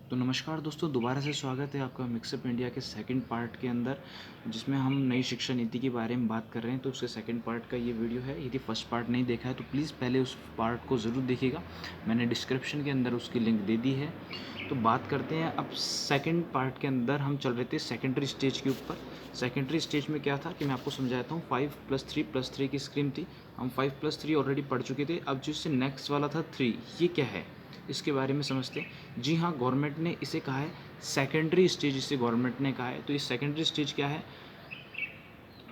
तो नमस्कार दोस्तों, दोबारा से स्वागत है आपका मिक्सअप इंडिया के सेकंड पार्ट के अंदर, जिसमें हम नई शिक्षा नीति के बारे में बात कर रहे हैं। तो उसके सेकंड पार्ट का ये वीडियो है। यदि फर्स्ट पार्ट नहीं देखा है तो प्लीज़ पहले उस पार्ट को ज़रूर देखिएगा। मैंने डिस्क्रिप्शन के अंदर उसकी लिंक दे दी है। तो बात करते हैं अब सेकंड पार्ट के अंदर। हम चल रहे थे सेकेंडरी स्टेज के ऊपर। सेकेंडरी स्टेज में क्या था कि मैं आपको समझाता हूँ। 5+3+3 की स्कीम थी। हम 5+3 ऑलरेडी पढ़ चुके थे। अब जो इससे नेक्स्ट वाला था 3, ये क्या है इसके बारे में समझते हैं। जी हाँ, गवर्नमेंट ने इसे कहा है सेकेंडरी स्टेज। इसे गवर्नमेंट ने कहा है। तो ये सेकेंडरी स्टेज क्या है,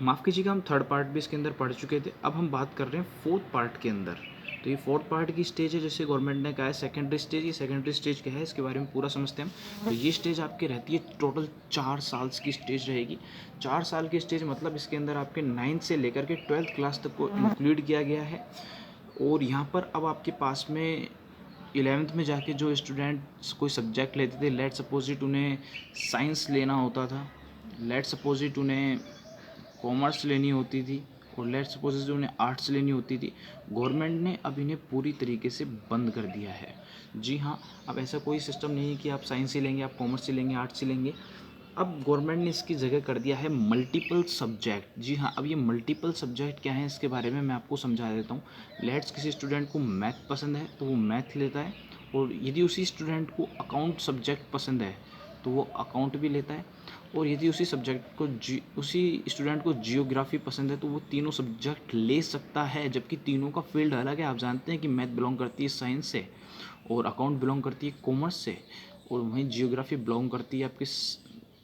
माफ़ कीजिएगा, हम थर्ड पार्ट भी इसके अंदर पढ़ चुके थे। अब हम बात कर रहे हैं फोर्थ पार्ट के अंदर। तो ये फोर्थ पार्ट की स्टेज है जिसे गवर्नमेंट ने कहा है सेकेंडरी स्टेज। ये सेकेंडरी स्टेज क्या है इसके बारे में पूरा समझते हैं हम। तो ये स्टेज आपकी रहती है टोटल 4 साल की स्टेज रहेगी। 4 साल की स्टेज मतलब इसके अंदर आपके 9th से लेकर के 12th क्लास तक को इंक्लूड किया गया है। और यहाँ पर अब आपके पास में 11th में जाके जो स्टूडेंट्स कोई सब्जेक्ट लेते थे, लेट सपोज इट उन्हें साइंस लेना होता था, लेट सपोज इट उन्हें कॉमर्स लेनी होती थी, और लेट सपोज इट उन्हें आर्ट्स लेनी होती थी, गवर्नमेंट ने अब इन्हें पूरी तरीके से बंद कर दिया है। जी हाँ, अब ऐसा कोई सिस्टम नहीं है कि आप साइंस ही लेंगे, आप कॉमर्स ही लेंगे, आर्ट्स ही लेंगे। अब गवर्नमेंट ने इसकी जगह कर दिया है मल्टीपल सब्जेक्ट। जी हाँ, अब ये मल्टीपल सब्जेक्ट क्या है इसके बारे में मैं आपको समझा देता हूँ। लेट्स किसी स्टूडेंट को मैथ पसंद है तो वो मैथ लेता है, और यदि उसी स्टूडेंट को अकाउंट सब्जेक्ट पसंद है तो वो अकाउंट भी लेता है, और यदि उसी स्टूडेंट को जियोग्राफी पसंद है तो वो तीनों सब्जेक्ट ले सकता है। जबकि तीनों का फील्ड अलग है। आप जानते हैं कि मैथ बिलोंग करती है साइंस से, और अकाउंट बिलोंग करती है कॉमर्स से, और वहीं जियोग्राफी बिलोंग करती है आपके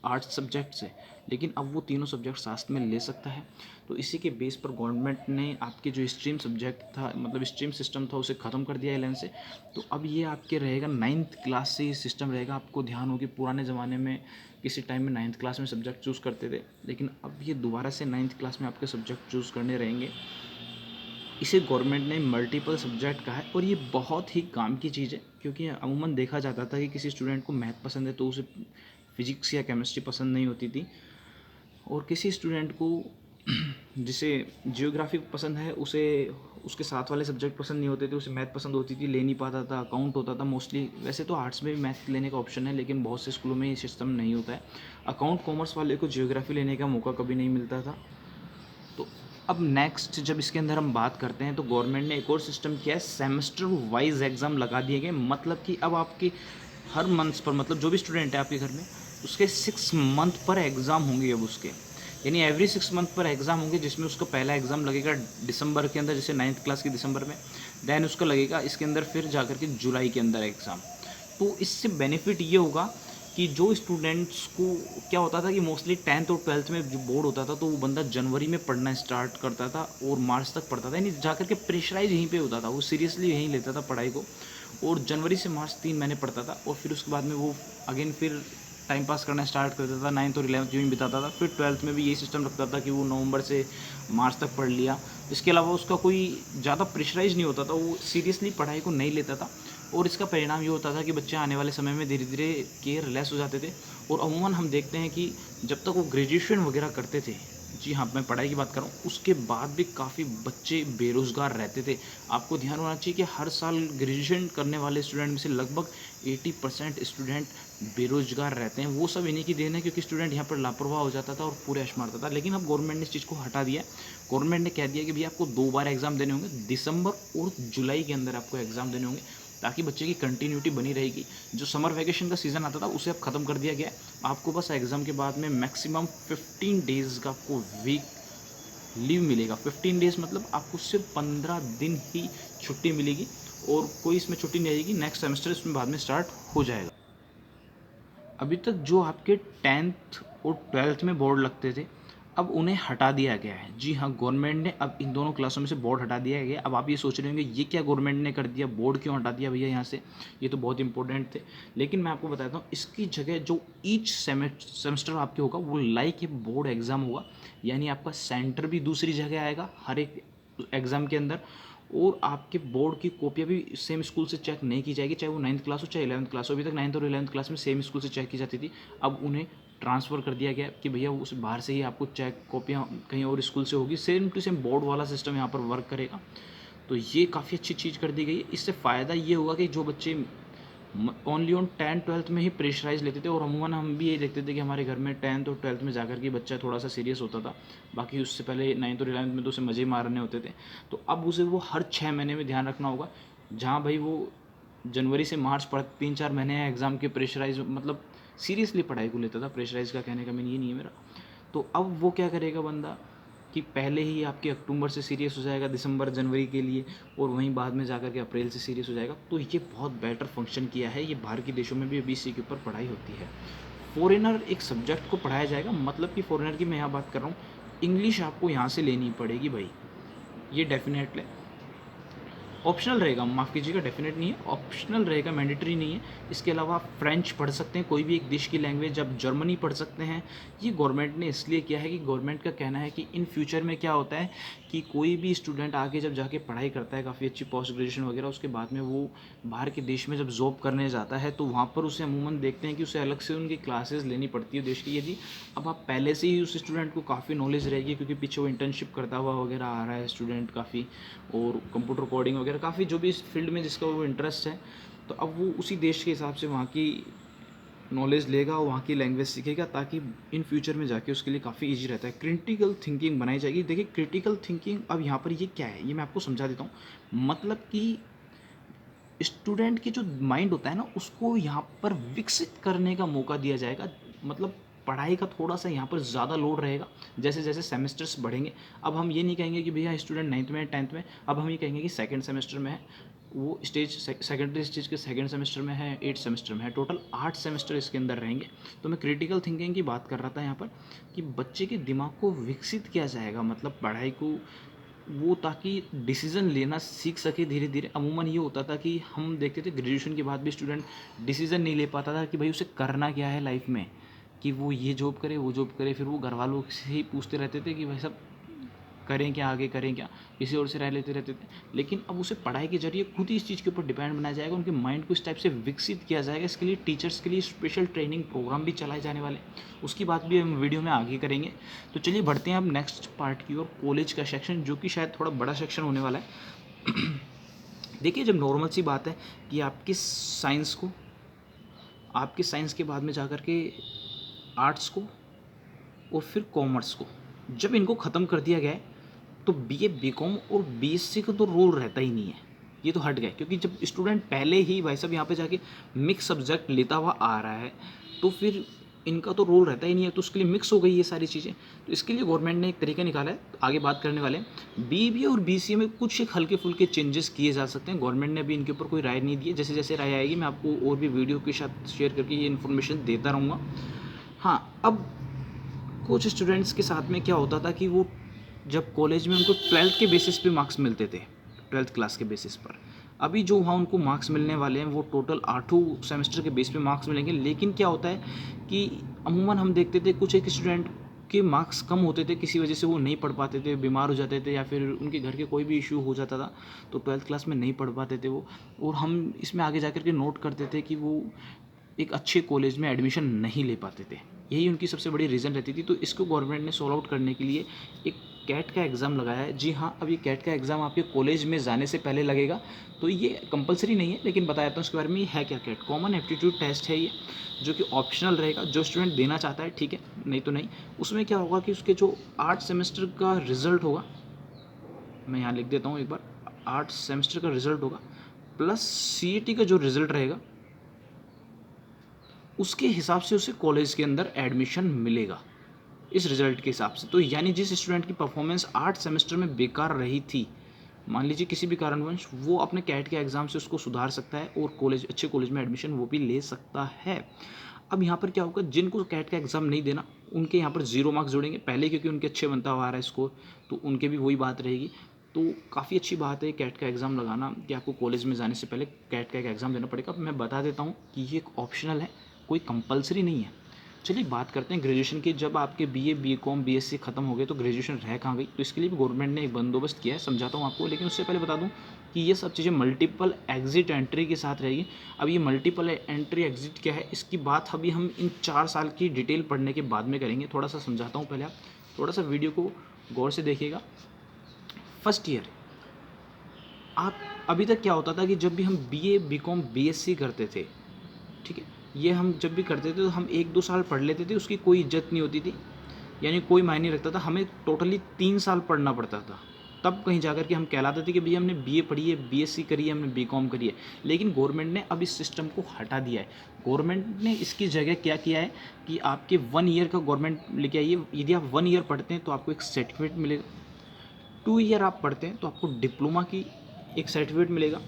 आर्ट्स सब्जेक्ट से। लेकिन अब वो तीनों सब्जेक्ट साथ में ले सकता है। तो इसी के बेस पर गवर्नमेंट ने आपके जो स्ट्रीम सब्जेक्ट था, मतलब स्ट्रीम सिस्टम था, उसे ख़त्म कर दिया 11 से। तो अब ये आपके रहेगा 9th क्लास से ये सिस्टम रहेगा। आपको ध्यान हो कि पुराने ज़माने में किसी टाइम में 9th क्लास में सब्जेक्ट चूज़ करते थे, लेकिन अब ये दोबारा से 9th क्लास में आपके सब्जेक्ट चूज़ करने रहेंगे। इसे गवर्नमेंट ने मल्टीपल सब्जेक्ट कहा है, और ये बहुत ही काम की चीज़ है। क्योंकि अमूमन देखा जाता था कि किसी स्टूडेंट को मैथ पसंद है तो उसे फिजिक्स या केमिस्ट्री पसंद नहीं होती थी, और किसी स्टूडेंट को जिसे जियोग्राफी पसंद है उसे उसके साथ वाले सब्जेक्ट पसंद नहीं होते थे, उसे मैथ पसंद होती थी, ले नहीं पाता था, अकाउंट होता था मोस्टली। वैसे तो आर्ट्स में भी मैथ लेने का ऑप्शन है, लेकिन बहुत से स्कूलों में ये सिस्टम नहीं होता है। अकाउंट कॉमर्स वाले को जियोग्राफी लेने का मौका कभी नहीं मिलता था। तो अब नेक्स्ट जब इसके अंदर हम बात करते हैं तो गवर्नमेंट ने एक और सिस्टम किया है, सेमेस्टर वाइज एग्ज़ाम लगा दिए गए। मतलब कि अब आपके हर मंथ्स पर, मतलब जो भी स्टूडेंट है आपके घर में, उसके 6 मंथ पर एग्ज़ाम होंगे अब उसके, यानी एवरी 6 मंथ पर एग्ज़ाम होंगे, जिसमें उसका पहला एग्ज़ाम लगेगा दिसंबर के अंदर, जैसे 9th क्लास की दिसंबर में। देन उसका लगेगा इसके अंदर फिर जाकर के जुलाई के अंदर एग्ज़ाम। तो इससे बेनिफिट ये होगा कि जो स्टूडेंट्स को क्या होता था कि मोस्टली 10th और 12th में जो बोर्ड होता था तो वो बंदा जनवरी में पढ़ना स्टार्ट करता था और मार्च तक पढ़ता था, यानी जाकर के प्रेशराइज यहीं पे होता था, वो सीरियसली यहीं लेता था पढ़ाई को, और जनवरी से मार्च 3 महीने पढ़ता था, और फिर उसके बाद में वो अगेन फिर टाइम पास करना स्टार्ट कर देता था। 9th और 11th यूँ ही बिताता था। फिर 12th में भी यही सिस्टम रखता था कि वो नवंबर से मार्च तक पढ़ लिया। इसके अलावा उसका कोई ज़्यादा प्रेशराइज नहीं होता था, वो सीरियसली पढ़ाई को नहीं लेता था, और इसका परिणाम ये होता था कि बच्चे आने वाले समय में धीरे धीरे केयरलेस हो जाते थे। और अमूमन हम देखते हैं कि जब तक वो ग्रेजुएशन वगैरह करते थे, जी हाँ, मैं पढ़ाई की बात कर रहा हूँ, उसके बाद भी काफ़ी बच्चे बेरोज़गार रहते थे। आपको ध्यान होना चाहिए कि हर साल ग्रेजुएशन करने वाले स्टूडेंट में से लगभग 80% स्टूडेंट बेरोज़गार रहते हैं। वो सब इन्हीं की देन है, क्योंकि स्टूडेंट यहाँ पर लापरवाह हो जाता था और पूरे ऐश मारता था। लेकिन अब गवर्नमेंट ने इस चीज़ को हटा दिया। गवर्नमेंट ने कह दिया कि भैया आपको 2 बार एग्ज़ाम देने होंगे, दिसंबर और जुलाई के अंदर आपको एग्ज़ाम देने होंगे, ताकि बच्चे की कंटिन्यूटी बनी रहेगी। जो समर वैकेशन का सीज़न आता था उसे अब ख़त्म कर दिया गया है। आपको बस एग्ज़ाम के बाद में मैक्सिमम 15 डेज़ का आपको वीक लीव मिलेगा। 15 डेज़ मतलब आपको सिर्फ 15 दिन ही छुट्टी मिलेगी, और कोई इसमें छुट्टी नहीं रहेगी। नेक्स्ट सेमेस्टर इसमें बाद में स्टार्ट हो जाएगा। अभी तक जो आपके 10th और 12th में बोर्ड लगते थे, अब उन्हें हटा दिया गया है। जी हाँ, गवर्नमेंट ने अब इन दोनों क्लासों में से बोर्ड हटा दिया गया। अब आप ये सोच रहे होंगे ये क्या गवर्नमेंट ने कर दिया, बोर्ड क्यों हटा दिया भैया यहाँ से, ये तो बहुत इंपॉर्टेंट थे। लेकिन मैं आपको बताता हूँ, इसकी जगह जो ईच सेमेस्टर आपके होगा वो लाइक ए बोर्ड एग्ज़ाम होगा, यानी आपका सेंटर भी दूसरी जगह आएगा हर एक एग्ज़ाम के अंदर, और आपके बोर्ड की कॉपियाँ भी सेम स्कूल से चेक नहीं की जाएगी, चाहे वो 9th क्लास हो चाहे 11th क्लास हो। अभी तक 9th और 11th क्लास में सेम स्कूल से चेक की जाती थी, अब उन्हें ट्रांसफ़र कर दिया गया कि भैया उस बाहर से ही आपको चेक कॉपियाँ कहीं और स्कूल से होगी। सेम टू सेम बोर्ड वाला सिस्टम यहाँ पर वर्क करेगा। तो ये काफ़ी अच्छी चीज़ कर दी गई है। इससे फ़ायदा ये होगा कि जो बच्चे ओनली ऑन 10th-12th में ही प्रेशराइज लेते थे, और अमूमन हम भी यही देखते थे कि हमारे घर में 10th और 12th में जाकर के बच्चा थोड़ा सा सीरियस होता था, बाकी उससे पहले 9th और 11th में तो उसे मज़े मारने होते थे। तो अब उसे वो हर 6 महीने में ध्यान रखना होगा, जहाँ भाई वो जनवरी से मार्च पढ़ 3-4 महीने एग्ज़ाम के प्रेशराइज, मतलब सीरियसली पढ़ाई को लेता था। प्रेशराइज का कहने का मीन ये नहीं है मेरा। तो अब वो क्या करेगा बंदा कि पहले ही आपके अक्टूबर से सीरियस हो जाएगा दिसंबर जनवरी के लिए, और वहीं बाद में जाकर के अप्रैल से सीरियस हो जाएगा। तो ये बहुत बेटर फंक्शन किया है। ये बाहर के देशों में भी अभी इसी के ऊपर पढ़ाई होती है। फॉरेनर एक सब्जेक्ट को पढ़ाया जाएगा, मतलब कि फॉरेनर की मैं यहाँ बात कर रहा हूँ, इंग्लिश आपको यहाँ से लेनी पड़ेगी भाई, ये डेफिनेटली ऑप्शनल रहेगा, माफ़ कीजिएगा, डेफिनेट नहीं है, ऑप्शनल रहेगा, मैंडेटरी नहीं है। इसके अलावा आप फ्रेंच पढ़ सकते हैं, कोई भी एक देश की लैंग्वेज, आप जर्मनी पढ़ सकते हैं। ये गवर्नमेंट ने इसलिए किया है कि गवर्नमेंट का कहना है कि इन फ्यूचर में क्या होता है कि कोई भी स्टूडेंट आगे जब जाके पढ़ाई करता है, काफ़ी अच्छी पोस्ट ग्रेजुएशन वगैरह, उसके बाद में वो बाहर के देश में जब जॉब करने जाता है, तो वहाँ पर उसे अमूमन देखते हैं कि उसे अलग से उनकी क्लासेस लेनी पड़ती है देश की। यदि अब आप पहले से ही उस स्टूडेंट को काफ़ी नॉलेज रहेगी, क्योंकि पीछे वो इंटर्नशिप करता हुआ वगैरह आ रहा है स्टूडेंट काफ़ी, और कंप्यूटर कोडिंग वगैरह काफ़ी जो भी इस फील्ड में जिसका वो इंटरेस्ट है, तो अब वो उसी देश के हिसाब से वहाँ की नॉलेज लेगा और वहाँ की लैंग्वेज सीखेगा, ताकि इन फ्यूचर में जाके उसके लिए काफ़ी इजी रहता है। क्रिटिकल थिंकिंग बनाई जाएगी। देखिए क्रिटिकल थिंकिंग अब यहाँ पर ये क्या है, ये मैं आपको समझा देता हूँ। मतलब कि स्टूडेंट की जो माइंड होता है ना, उसको यहाँ पर विकसित करने का मौका दिया जाएगा। मतलब पढ़ाई का थोड़ा सा यहाँ पर ज़्यादा लोड रहेगा जैसे जैसे सेमेस्टर्स बढ़ेंगे। अब हम ये नहीं कहेंगे कि भैया स्टूडेंट 9th में है 10th में, अब हम ये कहेंगे कि सेकंड सेमेस्टर में है, वो स्टेज सेकेंडरी स्टेज के सेकंड सेमेस्टर में है, 8th सेमेस्टर में है, टोटल 8 सेमेस्टर इसके अंदर रहेंगे। तो मैं क्रिटिकल थिंकिंग की बात कर रहा था यहाँ पर कि बच्चे के दिमाग को विकसित किया जाएगा, मतलब पढ़ाई को वो, ताकि डिसीज़न लेना सीख सके धीरे धीरे। अमूमन ये होता था कि हम देखते थे ग्रेजुएशन के बाद भी स्टूडेंट डिसीज़न नहीं ले पाता था कि भाई उसे करना क्या है लाइफ में, कि वो ये जॉब करे वो जॉब करे, फिर वो घर वालों से ही पूछते रहते थे कि भाई सब करें क्या, आगे करें क्या, किसी और से राय लेते रहते थे। लेकिन अब उसे पढ़ाई के जरिए खुद ही इस चीज़ के ऊपर डिपेंड बनाया जाएगा, उनके माइंड को इस टाइप से विकसित किया जाएगा। इसके लिए टीचर्स के लिए स्पेशल ट्रेनिंग प्रोग्राम भी चलाए जाने वाले, उसकी बात भी हम वीडियो में आगे करेंगे। तो चलिए बढ़ते हैं अब नेक्स्ट पार्ट की ओर, कॉलेज का सेक्शन, जो कि शायद थोड़ा बड़ा सेक्शन होने वाला है। देखिए जब नॉर्मल सी बात है कि आपके साइंस के बाद में जाकर के आर्ट्स को और फिर कॉमर्स को जब इनको ख़त्म कर दिया गया है, तो बीए बीकॉम और बीएससी का तो रोल रहता ही नहीं है, ये तो हट गए। क्योंकि जब स्टूडेंट पहले ही भाई साहब यहाँ पे जाके मिक्स सब्जेक्ट लेता हुआ आ रहा है, तो फिर इनका तो रोल रहता ही नहीं है, तो उसके लिए मिक्स हो गई ये सारी चीज़ें। तो इसके लिए गवर्नमेंट ने एक तरीका निकाला है, तो आगे बात करने वाले हैं। बीबीए और बीसीए में कुछ एक हल्के फुल्के चेंजेस किए जा सकते हैं। गवर्नमेंट ने अभी इनके ऊपर कोई राय नहीं दी है, जैसे जैसे राय आएगी मैं आपको और भी वीडियो के साथ शेयर करके ये इन्फॉर्मेशन देता रहूँगा। हाँ, अब कुछ स्टूडेंट्स के साथ में क्या होता था कि वो जब कॉलेज में उनको 12th के बेसिस पे मार्क्स मिलते थे, 12th क्लास के बेसिस पर। अभी जो वहाँ उनको मार्क्स मिलने वाले हैं वो टोटल 8 सेमेस्टर के बेस पे मार्क्स मिलेंगे। लेकिन क्या होता है कि अमूमन हम देखते थे कुछ एक स्टूडेंट के मार्क्स कम होते थे, किसी वजह से वो नहीं पढ़ पाते थे, बीमार हो जाते थे, या फिर उनके घर के कोई भी इशू हो जाता था, तो 12th क्लास में नहीं पढ़ पाते थे वो। और हम इसमें आगे जाकर के नोट करते थे कि वो एक अच्छे कॉलेज में एडमिशन नहीं ले पाते थे, यही उनकी सबसे बड़ी रीज़न रहती थी। तो इसको गवर्नमेंट ने सॉल्व आउट करने के लिए एक कैट का एग्ज़ाम लगाया है। जी हाँ, अब ये कैट का एग्ज़ाम आपके कॉलेज में जाने से पहले लगेगा, तो ये कंपलसरी नहीं है, लेकिन बताया था उसके बारे में। ये है क्या, कैट कॉमन एप्टीट्यूड टेस्ट है ये, जो कि ऑप्शनल रहेगा। जो स्टूडेंट देना चाहता है ठीक है, नहीं तो नहीं। उसमें क्या होगा कि उसके जो 8 सेमेस्टर का रिज़ल्ट होगा, मैं यहाँ लिख देता हूँ एक बार, 8 सेमेस्टर का रिज़ल्ट होगा प्लस सीईटी का जो रिज़ल्ट रहेगा, उसके हिसाब से उसे कॉलेज के अंदर एडमिशन मिलेगा इस रिज़ल्ट के हिसाब से। तो यानी जिस स्टूडेंट की परफॉर्मेंस 8 सेमेस्टर में बेकार रही थी, मान लीजिए किसी भी कारणवश, वो अपने कैट के एग्ज़ाम से उसको सुधार सकता है और कॉलेज, अच्छे कॉलेज में एडमिशन वो भी ले सकता है। अब यहाँ पर क्या होगा, जिनको कैट का एग्ज़ाम नहीं देना, उनके यहाँ पर 0 मार्क्स जोड़ेंगे पहले, क्योंकि उनके अच्छे बनता हुआ आ रहा है स्कोर, तो उनके भी वही बात रहेगी। तो काफ़ी अच्छी बात है कैट का एग्ज़ाम लगाना, कि आपको कॉलेज में जाने से पहले कैट का एक एग्ज़ाम देना पड़ेगा। मैं बता देता हूँ कि ये एक ऑप्शनल है, कोई कंपलसरी नहीं है। चलिए बात करते हैं ग्रेजुएशन की। जब आपके बीए बीकॉम बीएससी खत्म हो गए, तो ग्रेजुएशन रह कहाँ गई, तो इसके लिए भी गवर्नमेंट ने एक बंदोबस्त किया है, समझाता हूँ आपको। लेकिन उससे पहले बता दूँ कि ये सब चीज़ें मल्टीपल एग्जिट एंट्री के साथ रहेगी। अब ये मल्टीपल एंट्री एग्जिट क्या है, इसकी बात अभी हम इन 4 साल की डिटेल पढ़ने के बाद में करेंगे। थोड़ा सा समझाता हूँ, पहले आप थोड़ा सा वीडियो को गौर से देखिएगा। फर्स्ट ईयर आप अभी तक क्या होता था कि जब भी हम बीए, बीकॉम, बीएससी करते थे, ठीक है, ये हम जब भी करते थे तो हम 1-2 साल पढ़ लेते थे, उसकी कोई इज्जत नहीं होती थी, यानी कोई मायने नहीं रखता था। हमें टोटली 3 साल पढ़ना पड़ता था, तब कहीं जाकर के हम कहलाते थे कि भैया हमने बीए पढ़ी है, बीएससी करी है, हमने बीकॉम करी है। लेकिन गवर्नमेंट ने अब इस सिस्टम को हटा दिया है। गवर्नमेंट ने इसकी जगह क्या किया है कि आपके 1 ईयर का गवर्नमेंट लेके आई है। यदि आप 1 ईयर पढ़ते हैं तो आपको एक सर्टिफिकेट मिलेगा, 2 ईयर आप पढ़ते हैं तो आपको डिप्लोमा की एक सर्टिफिकेट मिलेगा,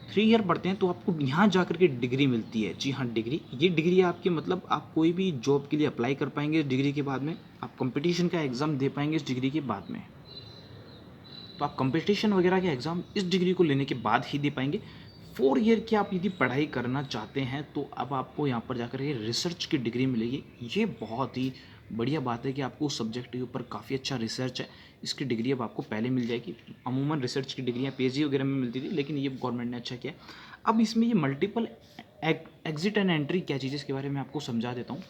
3 ईयर पढ़ते हैं तो आपको यहाँ जाकर के डिग्री मिलती है। जी हाँ, डिग्री। ये डिग्री आपके मतलब आप कोई भी जॉब के लिए अप्लाई कर पाएंगे इस डिग्री के बाद में, आप कंपटीशन का एग्ज़ाम दे पाएंगे इस डिग्री के बाद में। तो आप कंपटीशन वगैरह के एग्ज़ाम इस डिग्री को लेने के बाद ही दे पाएंगे। 4 ईयर की आप यदि पढ़ाई करना चाहते हैं तो अब आपको यहाँ पर जाकर के रिसर्च की डिग्री मिलेगी। ये बहुत ही बढ़िया बात है कि आपको उस सब्जेक्ट के ऊपर काफ़ी अच्छा रिसर्च है, इसकी डिग्री अब आपको पहले मिल जाएगी। अमूमन रिसर्च की डिग्रियाँ पीएचडी वगैरह में मिलती थी, लेकिन ये गवर्नमेंट ने अच्छा किया। अब इसमें ये मल्टीपल एग्जिट एंड एंट्री क्या चीज़ है इसके बारे में आपको समझा देता हूँ।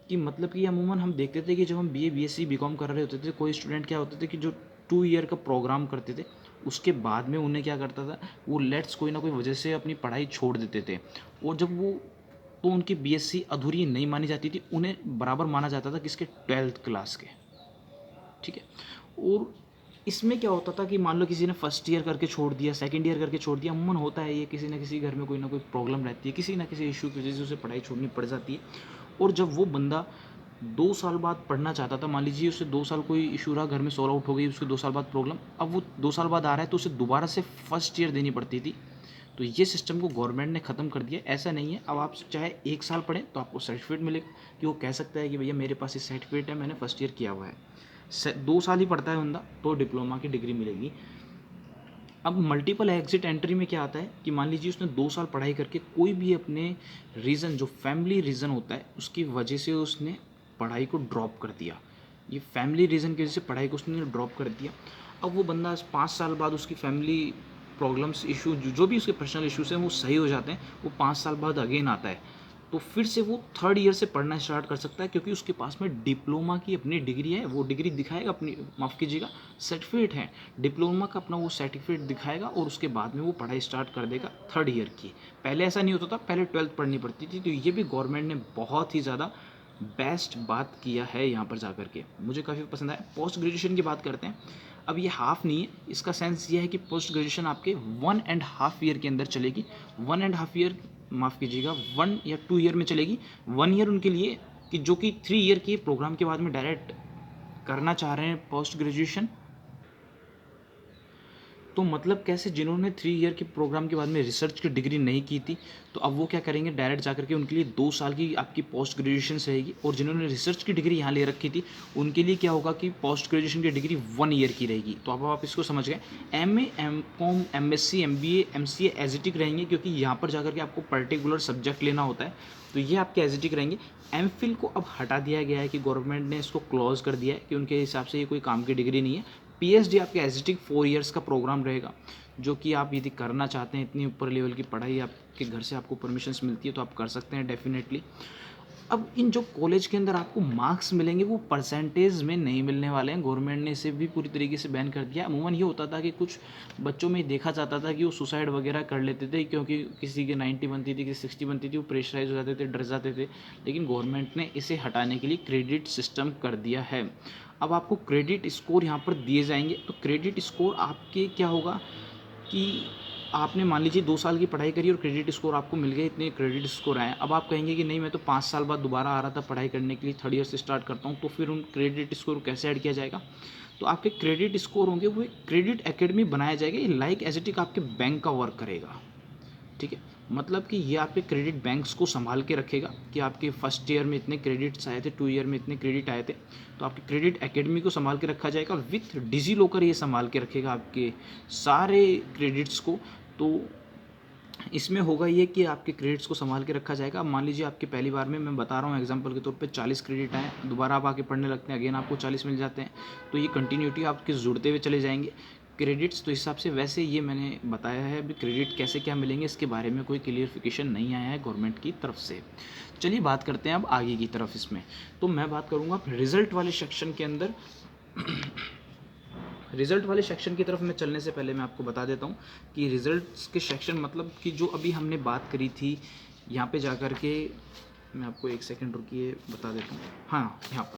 कि मतलब कि अमूमन हम देखते थे कि जब हम बीए, बीएससी, बीकॉम कर रहे होते थे, कोई स्टूडेंट क्या होते थे कि जो 2 ईयर का प्रोग्राम करते थे, उसके बाद में उन्हें क्या करता था, वो लेट्स कोई ना कोई वजह से अपनी पढ़ाई छोड़ देते थे। और जब वो तो उनकी बीएससी अधूरी नहीं मानी जाती थी, उन्हें बराबर माना जाता था किसके, 12th क्लास के, ठीक है। और इसमें क्या होता था कि मान लो किसी ने फर्स्ट ईयर करके छोड़ दिया, सेकंड ईयर करके छोड़ दिया, अमूमन होता है ये, किसी न किसी घर में कोई ना कोई प्रॉब्लम रहती है, किसी ना किसी इशू की वजह से उसे पढ़ाई छोड़नी पड़ जाती है। और जब वो बंदा 2 साल बाद पढ़ना चाहता था, मान लीजिए उसे 2 साल कोई इशू रहा, घर में सॉल्व आउट हो गई, उसके 2 साल बाद प्रॉब्लम, अब वो 2 साल बाद आ रहा है तो उसे दोबारा से फर्स्ट ईयर देनी पड़ती थी। तो ये सिस्टम को गवर्नमेंट ने ख़त्म कर दिया। ऐसा नहीं है, अब आप चाहे 1 साल पढ़ें तो आपको सर्टिफिकेट मिलेगा, कि वो कह सकता है कि भैया मेरे पास ये सर्टिफिकेट है, मैंने फर्स्ट ईयर किया हुआ है। 2 साल ही पढ़ता है बंदा तो डिप्लोमा की डिग्री मिलेगी। अब मल्टीपल एग्जिट एंट्री में क्या आता है कि मान लीजिए उसने 2 साल पढ़ाई करके कोई भी अपने रीज़न, जो फैमिली रीज़न होता है, उसकी वजह से उसने पढ़ाई को ड्रॉप कर दिया। ये फैमिली रीज़न की वजह से पढ़ाई को उसने ड्रॉप कर दिया। अब वो बंदा 5 साल बाद उसकी फैमिली प्रॉब्लम्स, इशू, जो भी उसके पर्सनल इशूज़ हैं वो सही हो जाते हैं, वो 5 साल बाद अगेन आता है, तो फिर से वो 3rd ईयर से पढ़ना स्टार्ट कर सकता है, क्योंकि उसके पास में डिप्लोमा की अपनी डिग्री है। वो डिग्री दिखाएगा अपनी, माफ़ कीजिएगा, सर्टिफिकेट है डिप्लोमा का अपना, वो सर्टिफिकेट दिखाएगा और उसके बाद में वो पढ़ाई स्टार्ट कर देगा 3rd ईयर की। पहले ऐसा नहीं होता था, पहले 12th पढ़नी पड़ती थी। तो ये भी गवर्नमेंट ने बहुत ही ज़्यादा बेस्ट बात किया है यहाँ पर जाकर के, मुझे काफ़ी पसंद आया। पोस्ट ग्रेजुएशन की बात करते हैं। अब ये हाफ नहीं है, इसका सेंस ये है कि पोस्ट ग्रेजुएशन आपके 1.5 ईयर के अंदर चलेगी। 1.5 ईयर, माफ़ कीजिएगा, 1 या 2 ईयर में चलेगी। 1 ईयर उनके लिए कि जो कि 3 ईयर के प्रोग्राम के बाद में डायरेक्ट करना चाह रहे हैं पोस्ट ग्रेजुएशन। तो मतलब कैसे, जिन्होंने 3 ईयर के प्रोग्राम के बाद में रिसर्च की डिग्री नहीं की थी, तो अब वो क्या करेंगे, डायरेक्ट जाकर के उनके लिए 2 साल की आपकी पोस्ट ग्रेजुएशन रहेगी। और जिन्होंने रिसर्च की डिग्री यहाँ ले रखी थी, उनके लिए क्या होगा कि पोस्ट ग्रेजुएशन की डिग्री 1 ईयर की रहेगी। तो अब आप इसको समझ गए। MA, MCom, MSc, MBA, MCA एजिटिक रहेंगे, क्योंकि यहाँ पर जाकर के आपको पर्टिकुलर सब्जेक्ट लेना होता है, तो ये आपके एजिटिक रहेंगे। एमफिल को अब हटा दिया गया है, कि गवर्नमेंट ने इसको क्लोज कर दिया है कि उनके हिसाब से ये कोई काम की डिग्री नहीं है। पीएचडी आपके एजिटिक 4 ईयर्स का प्रोग्राम रहेगा, जो कि आप यदि करना चाहते हैं, इतनी ऊपर लेवल की पढ़ाई आपके घर से आपको परमिशंस मिलती है तो आप कर सकते हैं डेफिनेटली। अब इन जो कॉलेज के अंदर आपको मार्क्स मिलेंगे वो परसेंटेज में नहीं मिलने वाले हैं। गवर्नमेंट ने इसे भी पूरी तरीके से बैन कर दिया। अमूमन ये होता था कि कुछ बच्चों में देखा जाता था कि वो सुसाइड वगैरह कर लेते थे, क्योंकि किसी के 90 बनती थी, किसी 60 बनती थी, वो प्रेशराइज हो जाते थे, डर जाते थे। लेकिन गवर्नमेंट ने इसे हटाने के लिए क्रेडिट सिस्टम कर दिया है। अब आपको क्रेडिट स्कोर यहाँ पर दिए जाएंगे। तो क्रेडिट स्कोर आपके क्या होगा कि आपने मान लीजिए 2 साल की पढ़ाई करी और क्रेडिट स्कोर आपको मिल गए, इतने क्रेडिट स्कोर आए। अब आप कहेंगे कि नहीं, मैं तो 5 साल बाद दोबारा आ रहा था पढ़ाई करने के लिए, 3rd ईयर से स्टार्ट करता हूँ, तो फिर उन क्रेडिट स्कोर कैसे ऐड किया जाएगा। तो आपके क्रेडिट स्कोर होंगे वो क्रेडिट एकेडमी बनाया जाएगा। ये लाइक एजिटिक आपके बैंक का वर्क करेगा, ठीक है। मतलब कि ये आपके क्रेडिट बैंक्स को संभाल के रखेगा कि आपके फर्स्ट ईयर में इतने क्रेडिट्स आए थे, 2 ईयर में इतने क्रेडिट आए थे, तो आपकी क्रेडिट एकेडमी को संभाल के रखा जाएगा। विथ डिजी लॉकर ये संभाल के रखेगा आपके सारे क्रेडिट्स को। तो इसमें होगा ये कि आपके क्रेडिट्स को संभाल के रखा जाएगा। अब मान लीजिए आपके पहली बार में, मैं बता रहा हूँ एग्जांपल के तौर पे, 40 क्रेडिट आए, दोबारा आप आके पढ़ने लगते हैं, अगेन आपको 40 मिल जाते हैं, तो ये कंटिन्यूटी आपके जुड़ते हुए चले जाएंगे क्रेडिट्स। तो हिसाब से वैसे ये मैंने बताया है। अभी क्रेडिट कैसे क्या मिलेंगे इसके बारे में कोई क्लियरिफिकेशन नहीं आया है गवर्नमेंट की तरफ से। चलिए बात करते हैं अब आगे की तरफ इसमें। तो मैं बात करूँगा रिजल्ट वाले सेक्शन के अंदर रिज़ल्ट वाले सेक्शन की तरफ मैं चलने से पहले मैं आपको बता देता हूँ कि रिज़ल्ट्स के सेक्शन मतलब कि जो अभी हमने बात करी थी यहाँ पे जा कर के, मैं आपको एक सेकंड रुकिए बता देता हूँ। हाँ, यहाँ पर